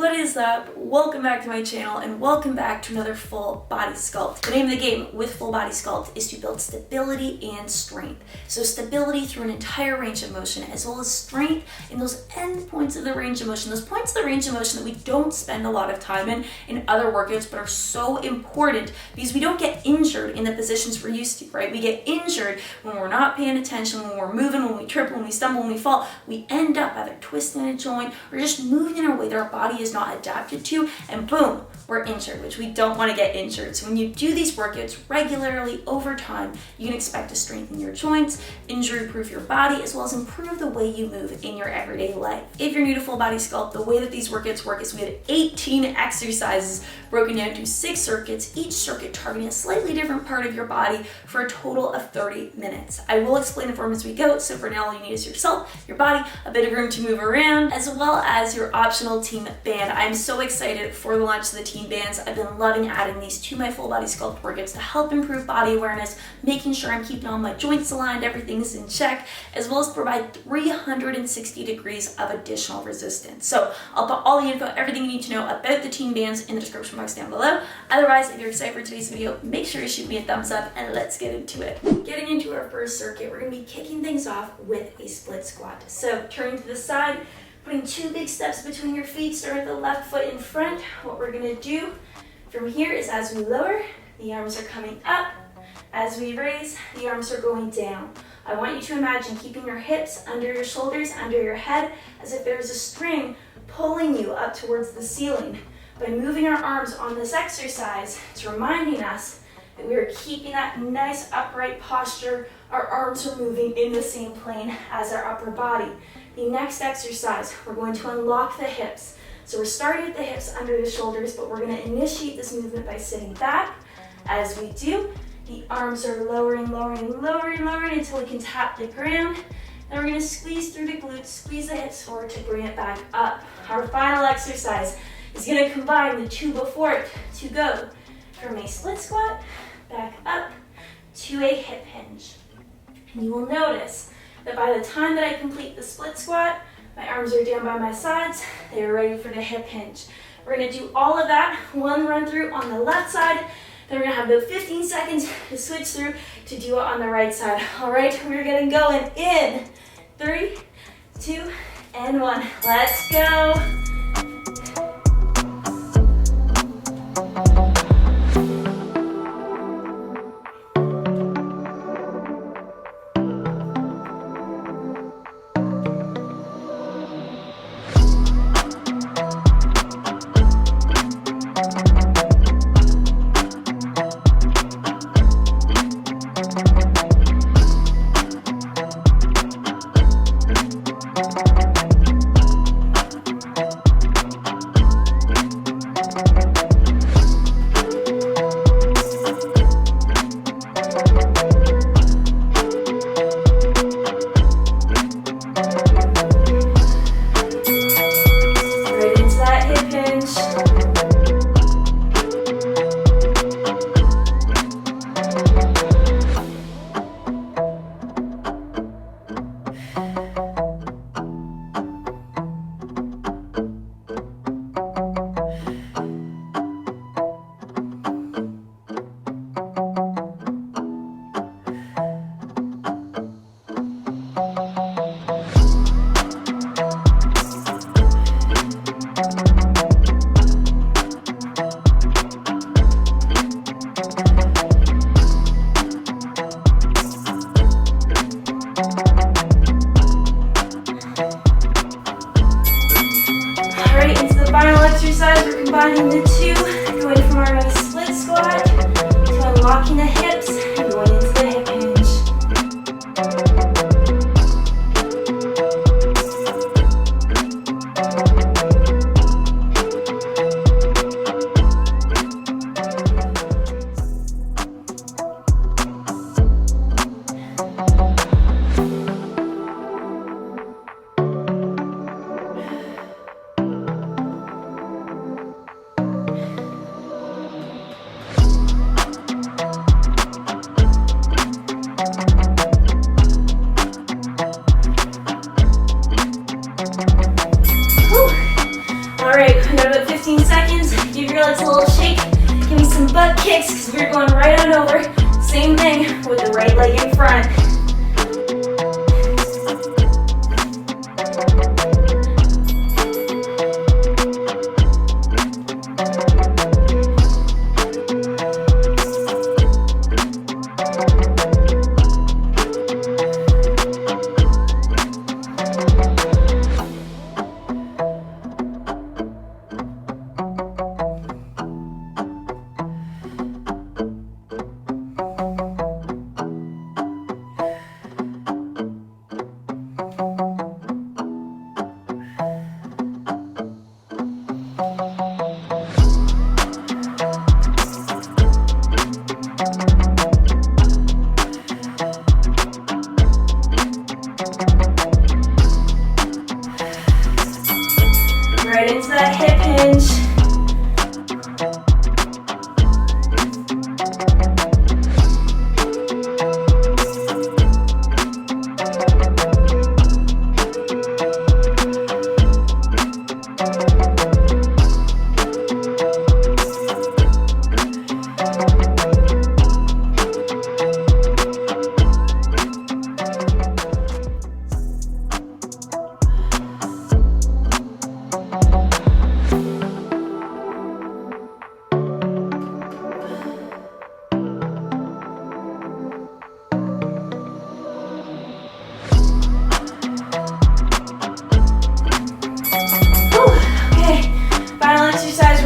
What is up? Welcome back to my channel and welcome back to another full body sculpt. The name of the game with full body sculpt is to build stability and strength. So stability through an entire range of motion, as well as strength in those end points of the range of motion, those points of the range of motion that we don't spend a lot of time in other workouts, but are so important because we don't get injured in the positions we're used to, right? We get injured when we're not paying attention, when we're moving, when we trip, when we stumble, when we fall. We end up either twisting a joint or just moving in a way that our body is not adapted to, and boom, we're injured, which we don't want to get injured. So when you do these workouts regularly over time, you can expect to strengthen your joints, injury-proof your body, as well as improve the way you move in your everyday life. If you're new to full body sculpt, the way that these workouts work is we have 18 exercises broken down to 6 circuits, each circuit targeting a slightly different part of your body for a total of 30 minutes. I will explain the form as we go, so for now all you need is yourself, your body, a bit of room to move around, as well as your optional team band. I'm so excited for the launch of the team bands. I've been loving adding these to my full body sculpt workouts to help improve body awareness, making sure I'm keeping all my joints aligned, everything's in check, as well as provide 360 degrees of additional resistance. So I'll put all the info, everything you need to know about the team bands in the description box down below. Otherwise, if you're excited for today's video, make sure to shoot me a thumbs up and let's get into it. Getting into our first circuit, we're going to be kicking things off with a split squat. So turning to the side, putting 2 big steps between your feet, start with the left foot in front. What we're gonna do from here is as we lower, the arms are coming up. As we raise, the arms are going down. I want you to imagine keeping your hips under your shoulders, under your head, as if there's a string pulling you up towards the ceiling. By moving our arms on this exercise, it's reminding us that we are keeping that nice upright posture. Our arms are moving in the same plane as our upper body. The next exercise, we're going to unlock the hips. So we're starting with the hips under the shoulders, but we're going to initiate this movement by sitting back. As we do, the arms are lowering, lowering, lowering, lowering until we can tap the ground. Then we're going to squeeze through the glutes, squeeze the hips forward to bring it back up. Our final exercise is going to combine the 2 before it to go from a split squat back up to a hip hinge. And you will notice that by the time that I complete the split squat, my arms are down by my sides, they are ready for the hip hinge. We're gonna do all of that, one run through on the left side, then we're gonna have about 15 seconds to switch through to do it on the right side. All right, we're getting going in 3, 2, and 1. Let's go. We're combining the 2, going from our nice split squat to unlocking the hips and going into the hip hinge. about 15 seconds. Give your legs a little shake. Give me some butt kicks because we're going right on over. Same thing with the right leg in front. Right into that hip hinge.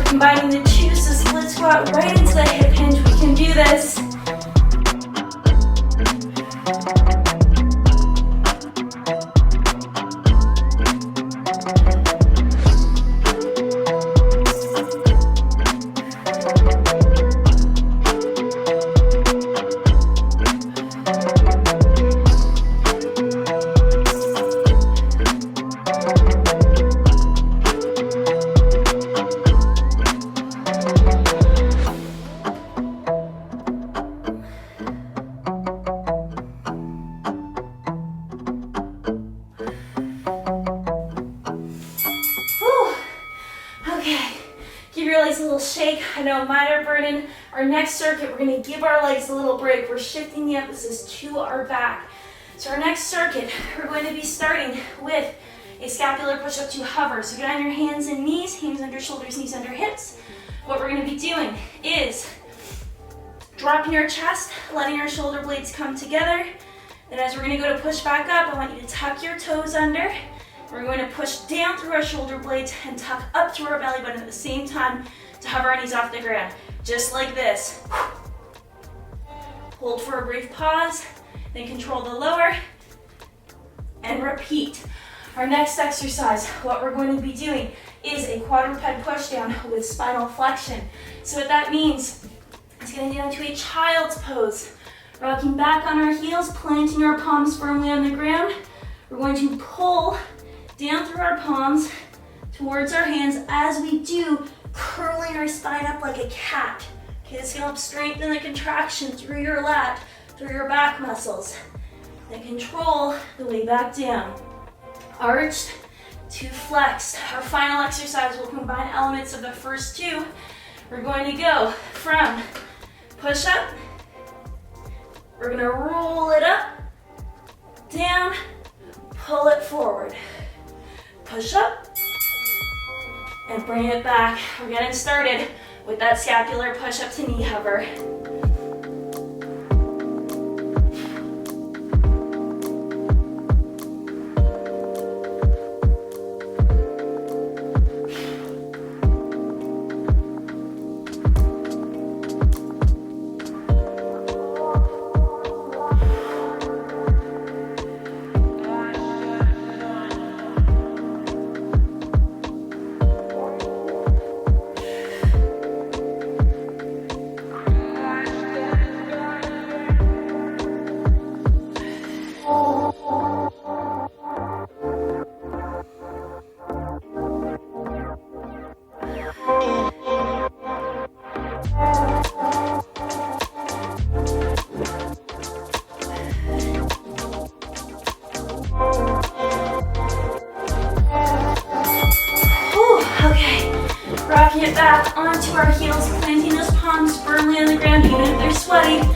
Combining the two, so split squat right into the hip hinge. We can do this. Okay, give your legs a little shake. I know mine are burning. Our next circuit, we're going to give our legs a little break. We're shifting the emphasis to our back. So our next circuit, we're going to be starting with a scapular push-up to hover. So get on your hands and knees, hands under shoulders, knees under hips. What we're going to be doing is dropping your chest, letting your shoulder blades come together. Then as we're going to go to push back up, I want you to tuck your toes under. We're going to push down through our shoulder blades and tuck up through our belly button at the same time to hover our knees off the ground. Just like this. Hold for a brief pause, then control the lower, and repeat. Our next exercise, what we're going to be doing is a quadruped pushdown with spinal flexion. So what that means is getting down to a child's pose. Rocking back on our heels, planting our palms firmly on the ground. We're going to pull down through our palms towards our hands as we do, curling our spine up like a cat. Okay, this can help strengthen the contraction through your lat, through your back muscles. Then control the way back down. Arched to flexed. Our final exercise will combine elements of the first two. We're going to go from push up. We're going to roll it up, down, pull it forward. Push up, and bring it back. We're getting started with that scapular push-up to knee hover. Rocking it back onto our heels, planting those palms firmly on the ground, even if they're sweaty.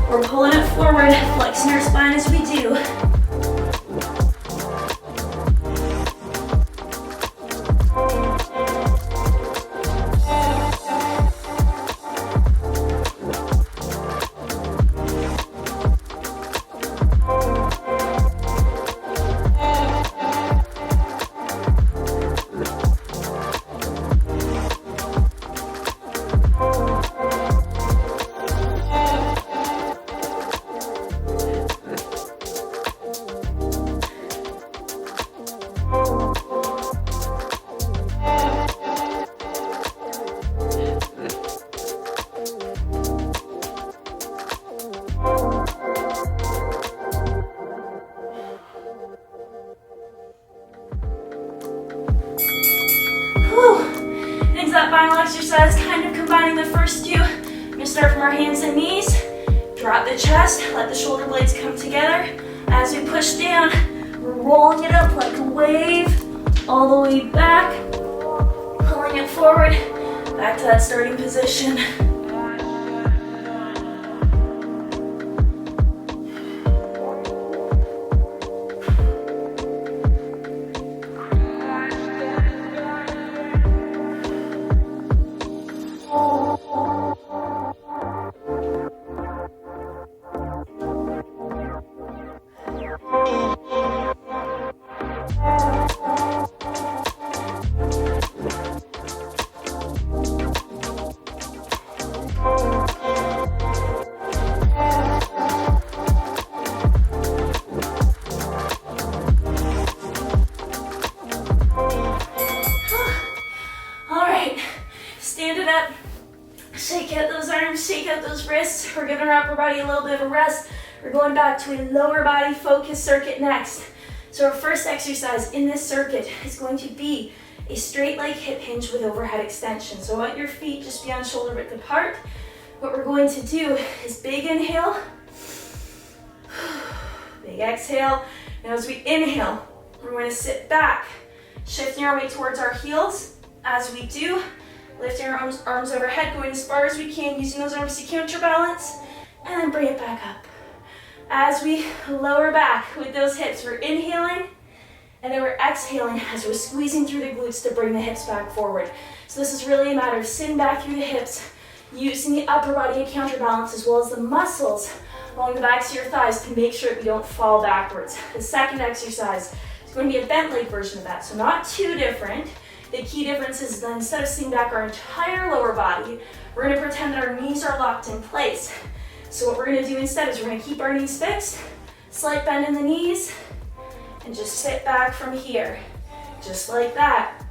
We're pulling it forward, flexing our spine as we do. That final exercise, kind of combining the first two. We're gonna start from our hands and knees, drop the chest, let the shoulder blades come together. As we push down, we're rolling it up like a wave, all the way back, pulling it forward, back to that starting position. Shake out those arms, shake out those wrists. We're giving our upper body a little bit of a rest. We're going back to a lower body focus circuit next. So our first exercise in this circuit is going to be a straight leg hip hinge with overhead extension. So I want your feet just beyond shoulder width apart. What we're going to do is big inhale, big exhale. Now as we inhale, we're going to sit back, shifting our weight towards our heels. As we do, lifting our arms overhead, going as far as we can, using those arms to counterbalance, and then bring it back up. As we lower back with those hips, we're inhaling, and then we're exhaling as we're squeezing through the glutes to bring the hips back forward. So this is really a matter of sitting back through the hips, using the upper body to counterbalance, as well as the muscles along the backs of your thighs to make sure that we don't fall backwards. The second exercise is going to be a bent leg version of that, so not too different. The key difference is that instead of sitting back our entire lower body, we're going to pretend that our knees are locked in place. So what we're going to do instead is we're going to keep our knees fixed, slight bend in the knees, and just sit back from here, just like that.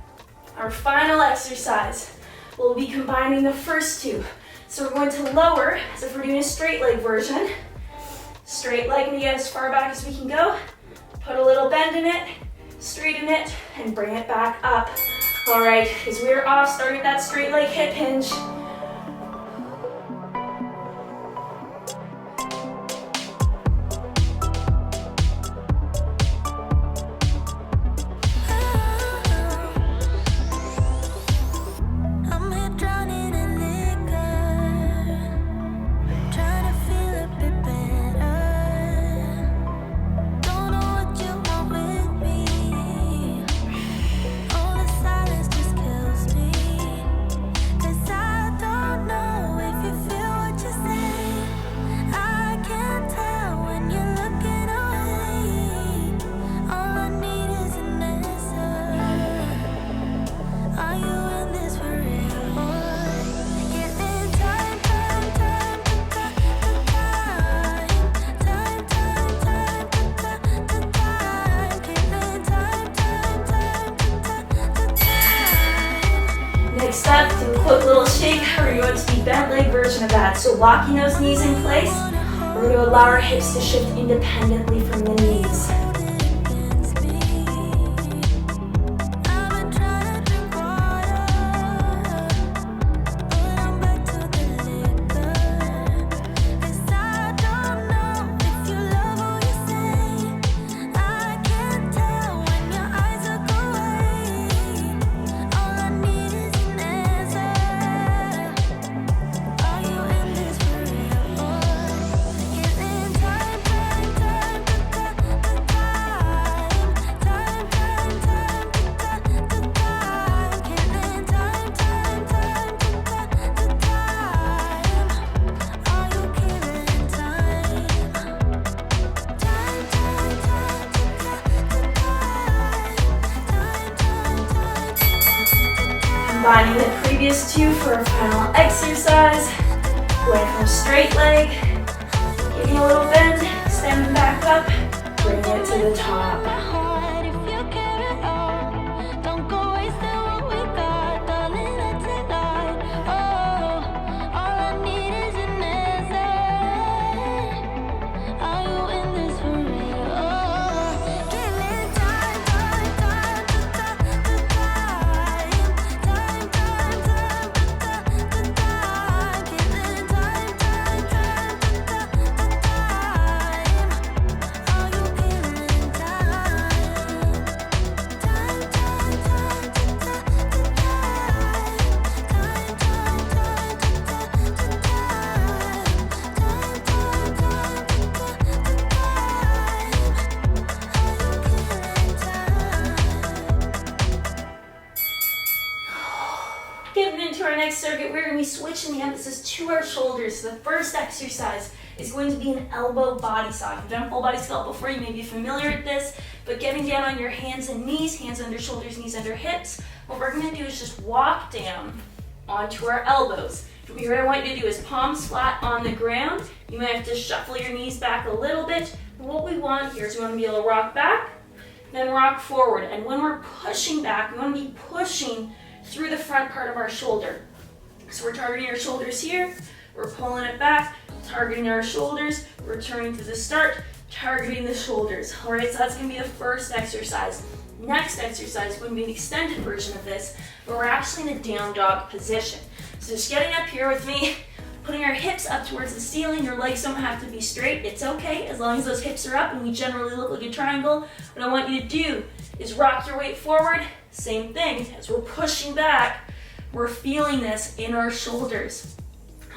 Our final exercise will be combining the first two. So we're going to lower, as if we're doing a straight leg version. Straight leg, and get as far back as we can go. Put a little bend in it, straighten it, and bring it back up. All right, as we're off, starting that straight leg hip hinge. Next up, do a quick little shake. We're going to be bent leg version of that. So locking those knees in place, we're going to allow our hips to shift independently from the knees. the previous two for our final exercise. Going from straight leg, giving a little bend, standing back up, bring it to the top. Getting into our next circuit, we're going to be switching the emphasis to our shoulders. So the first exercise is going to be an elbow body sock. If you've done full body sculpt before, you may be familiar with this, but getting down on your hands and knees, hands under shoulders, knees under hips, what we're going to do is just walk down onto our elbows. What I want you to do is palms flat on the ground. You might have to shuffle your knees back a little bit, but what we want here is we want to be able to rock back, then rock forward. And when we're pushing back, we want to be pushing through the front part of our shoulder. So we're targeting our shoulders here, we're pulling it back, targeting our shoulders, returning to the start, targeting the shoulders. All right, so that's going to be the first exercise. Next exercise is going to be an extended version of this, but we're actually in a down dog position. So just getting up here with me, putting our hips up towards the ceiling. Your legs don't have to be straight. It's okay as long as those hips are up and we generally look like a triangle. What I want you to do is rock your weight forward. Same thing, as we're pushing back, we're feeling this in our shoulders.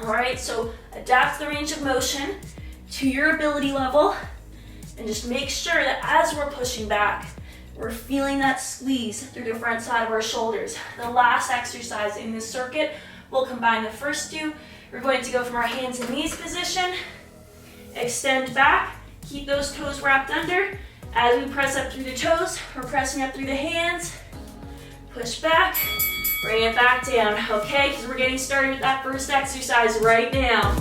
All right, so adapt the range of motion to your ability level and just make sure that as we're pushing back, we're feeling that squeeze through the front side of our shoulders. The last exercise in this circuit, we'll combine the first two. We're going to go from our hands and knees position, extend back, keep those toes wrapped under. As we press up through the toes, we're pressing up through the hands, push back, bring it back down, okay? Because we're getting started with that first exercise right now.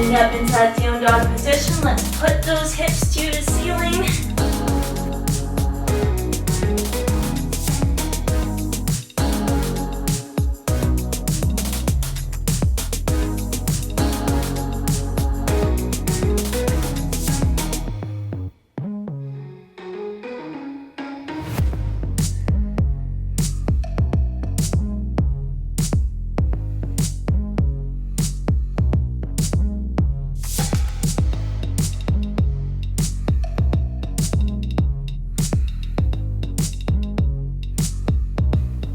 Up into that down dog position. Let's put those hips to the ceiling.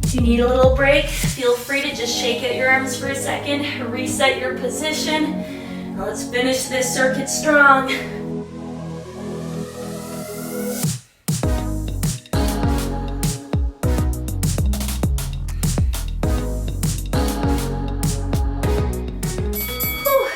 If you need a little break, feel free to just shake out your arms for a second, reset your position. Now let's finish this circuit strong. Whew.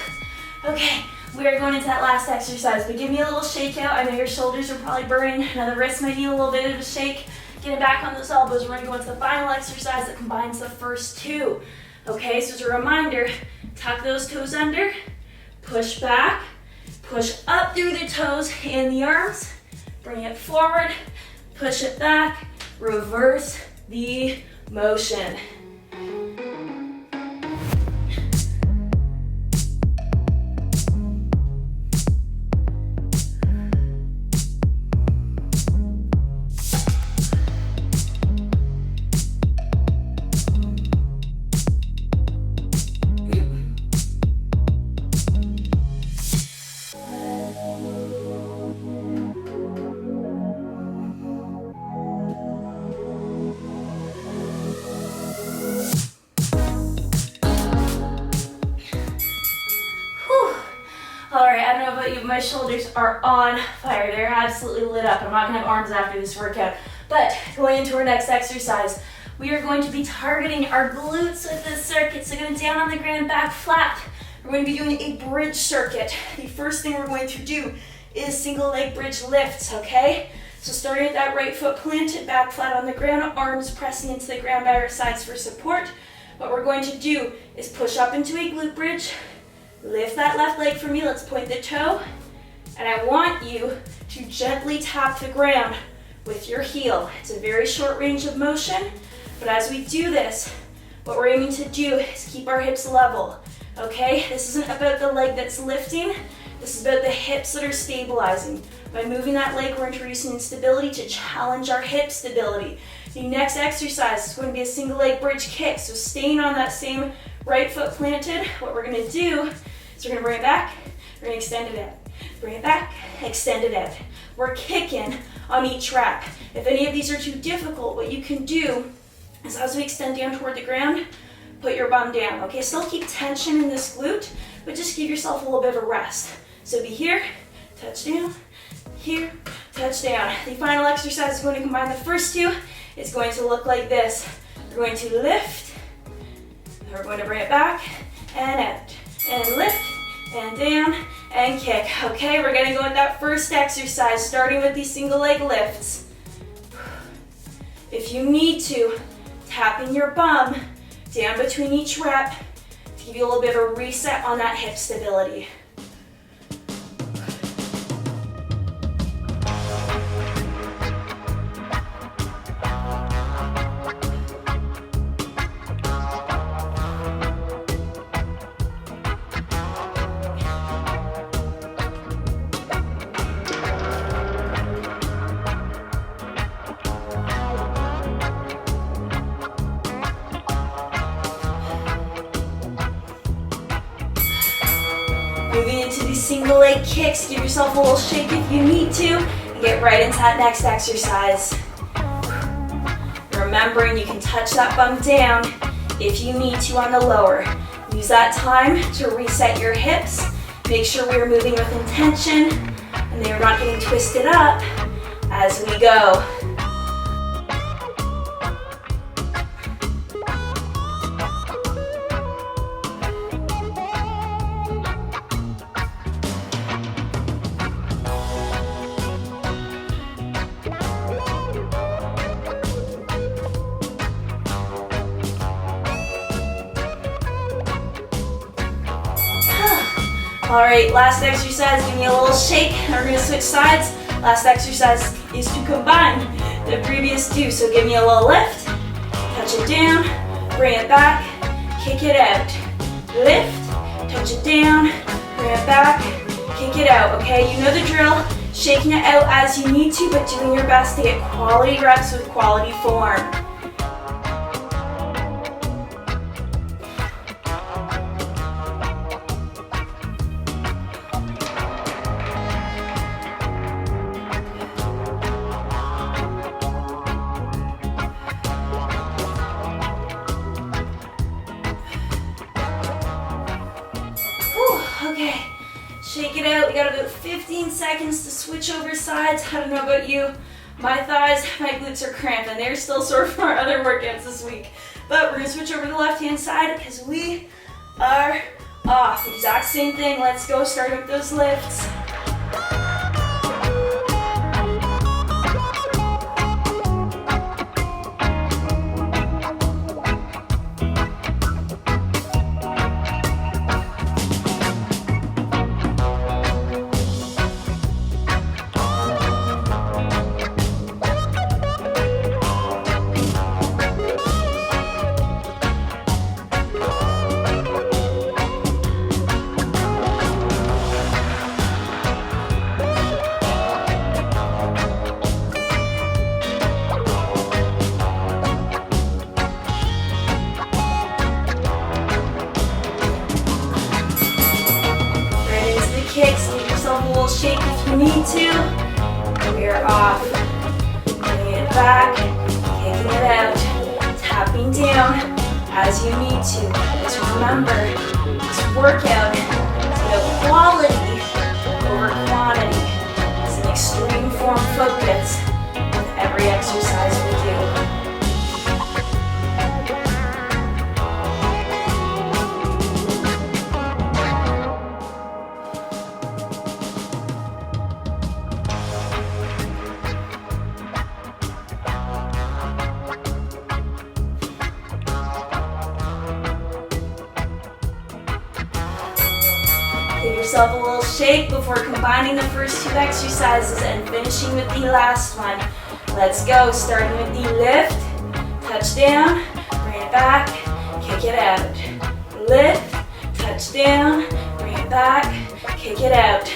Okay, we are going into that last exercise, but give me a little shake out. I know your shoulders are probably burning. Now the wrists might need a little bit of a shake. Getting back on those elbows, we're going to go into the final exercise that combines the first two. Okay, so as a reminder, tuck those toes under, push back, push up through the toes and the arms, bring it forward, push it back, reverse the motion. All right, I don't know about you, but my shoulders are on fire. They're absolutely lit up. I'm not gonna have arms after this workout. But going into our next exercise, we are going to be targeting our glutes with this circuit. So going down on the ground, back flat. We're going to be doing a bridge circuit. The first thing we're going to do is single leg bridge lifts, okay? So starting with that right foot planted, back flat on the ground, arms pressing into the ground by our sides for support. What we're going to do is push up into a glute bridge, lift that left leg for me, let's point the toe, and I want you to gently tap the ground with your heel. It's a very short range of motion, but as we do this, what we're aiming to do is keep our hips level, okay? This isn't about the leg that's lifting, this is about the hips that are stabilizing. By moving that leg, we're introducing instability to challenge our hip stability. The next exercise is going to be a single leg bridge kick, so staying on that same right foot planted, what we're gonna do is we're gonna bring it back, we're gonna extend it out. Bring it back, extend it out. We're kicking on each rep. If any of these are too difficult, what you can do is as we extend down toward the ground, put your bum down, okay? Still keep tension in this glute, but just give yourself a little bit of a rest. So be here, touch down, here, touch down. The final exercise is going to combine the first two. It's going to look like this. We're going to lift, we're going to bring it back and out, and lift, and down, and kick. Okay, we're gonna go with that first exercise, starting with these single leg lifts. If you need to, tapping your bum down between each rep to give you a little bit of a reset on that hip stability. Moving into these single leg kicks, give yourself a little shake if you need to, and get right into that next exercise. Remembering you can touch that bum down if you need to on the lower. Use that time to reset your hips. Make sure we are moving with intention and they are not getting twisted up as we go. All right, last exercise, give me a little shake. We're gonna switch sides. Last exercise is to combine the previous two. So give me a little lift, touch it down, bring it back, kick it out. Lift, touch it down, bring it back, kick it out, okay? You know the drill, shaking it out as you need to, but doing your best to get quality reps with quality form. Okay, shake it out. We got about 15 seconds to switch over sides. I don't know about you, my thighs, my glutes are cramping. They're still sore from our other workouts this week. But we're gonna switch over to the left-hand side because we are off. Exact same thing. Let's go, start with those lifts. Kicks, give yourself a little shake if you need to. We are off. Bringing it back, kicking it out, tapping down as you need to. Just remember, this workout is about quality yourself a little shake before combining the first two exercises and finishing with the last one. Let's go, starting with the lift, touch down, bring it back, kick it out. Lift, touch down, bring it back, kick it out.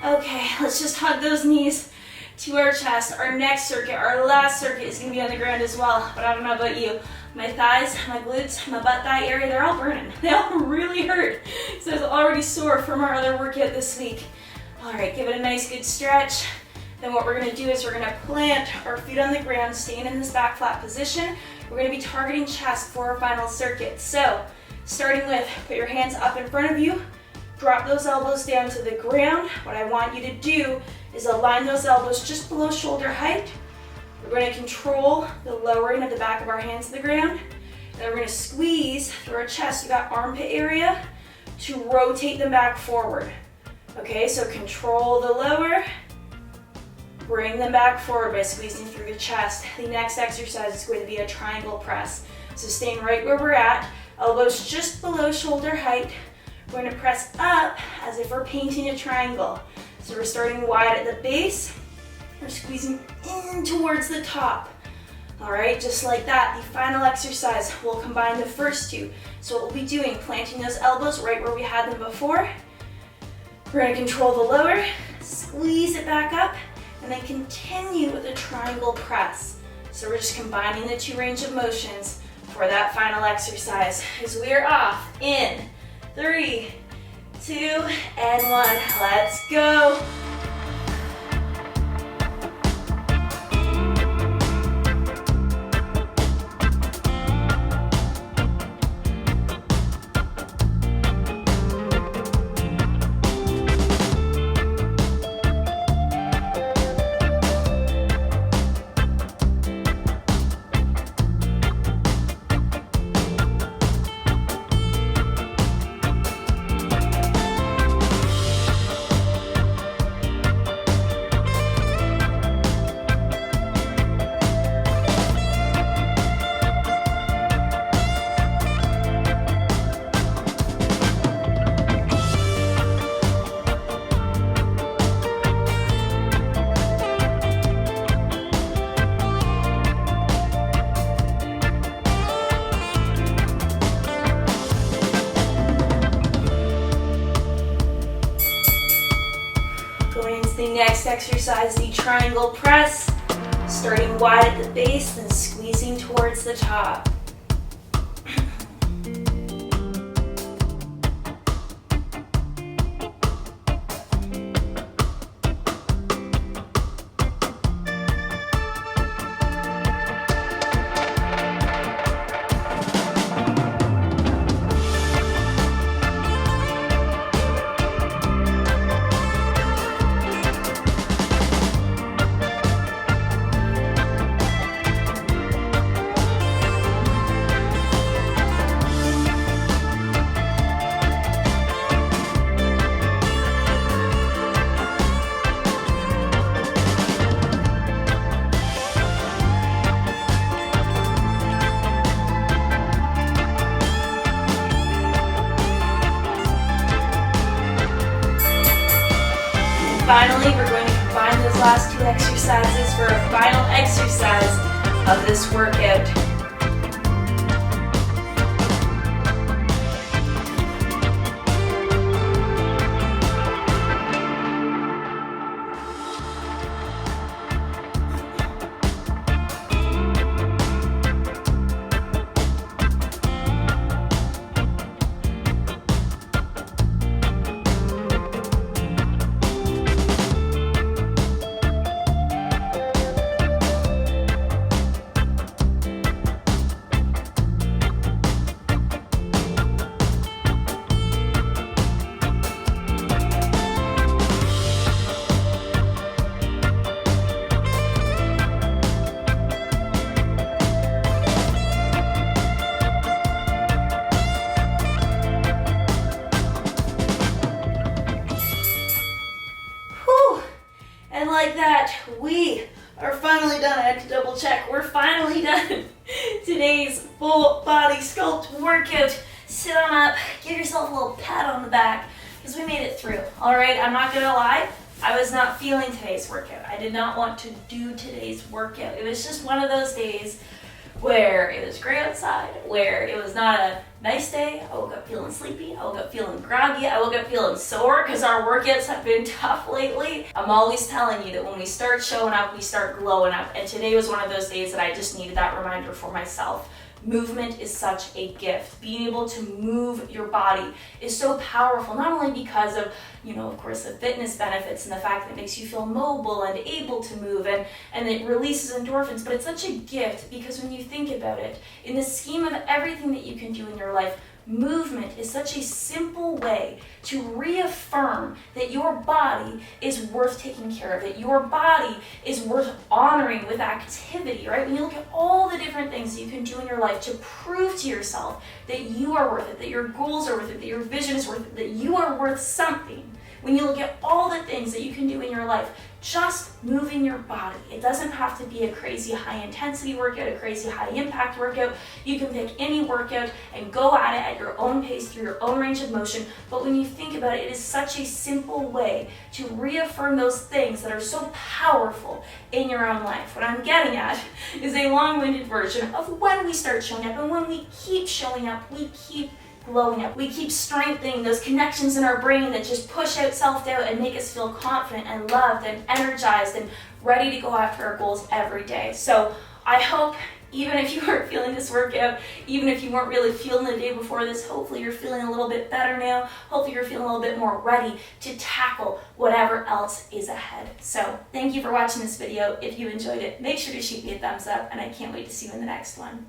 Okay, let's just hug those knees to our chest. Our next circuit, our last circuit is going to be on the ground as well, but I don't know about you. My thighs, my glutes, my butt thigh area, they're all burning. They all really hurt. So it's already sore from our other workout this week. All right, give it a nice good stretch. Then what we're going to do is we're going to plant our feet on the ground, staying in this back flat position. We're going to be targeting chest for our final circuit. So starting with, put your hands up in front of you. Drop those elbows down to the ground. What I want you to do is align those elbows just below shoulder height. We're going to control the lowering of the back of our hands to the ground. Then we're going to squeeze through our chest. You got armpit area to rotate them back forward. Okay, so control the lower. Bring them back forward by squeezing through the chest. The next exercise is going to be a triangle press. So staying right where we're at, elbows just below shoulder height. We're going to press up as if we're painting a triangle. So we're starting wide at the base. We're squeezing in towards the top. All right, just like that. The final exercise will combine the first two. So what we'll be doing, planting those elbows right where we had them before. We're going to control the lower, squeeze it back up, and then continue with a triangle press. So we're just combining the two range of motions for that final exercise. As we are off in 3, 2, and 1. Let's go. Next exercise, the triangle press, starting wide at the base, then squeezing towards the top. Finally, we're going to combine those last two exercises for a final exercise of this workout. And like that, we are finally done. I had to double check. We're finally done today's full body sculpt workout. Sit on up, give yourself a little pat on the back, because we made it through. All right, I'm not gonna lie, I was not feeling today's workout. I did not want to do today's workout. It was just one of those days where it was gray outside, where it was not a nice day. I woke up feeling sleepy, I woke up feeling groggy, I woke up feeling sore because our workouts have been tough lately. I'm always telling you that when we start showing up, we start glowing up, and today was one of those days that I just needed that reminder for myself. Movement is such a gift. Being able to move your body is so powerful, not only because of, of course, the fitness benefits and the fact that it makes you feel mobile and able to move and it releases endorphins, but it's such a gift because when you think about it, in the scheme of everything that you can do in your life, movement is such a simple way to reaffirm that your body is worth taking care of, that your body is worth honoring with activity, right? When you look at all the different things you can do in your life to prove to yourself that you are worth it, that your goals are worth it, that your vision is worth it, that you are worth something, when you look at all the things that you can do in your life, just moving your body. It doesn't have to be a crazy high intensity workout, a crazy high impact workout. You can pick any workout and go at it at your own pace through your own range of motion. But when you think about it, it is such a simple way to reaffirm those things that are so powerful in your own life. What I'm getting at is a long-winded version of when we start showing up, and when we keep showing up, we keep glowing up. We keep strengthening those connections in our brain that just push out self-doubt and make us feel confident and loved and energized and ready to go after our goals every day. So I hope, even if you weren't feeling this workout, even if you weren't really feeling the day before this, hopefully you're feeling a little bit better now. Hopefully you're feeling a little bit more ready to tackle whatever else is ahead. So thank you for watching this video. If you enjoyed it, make sure to shoot me a thumbs up, and I can't wait to see you in the next one.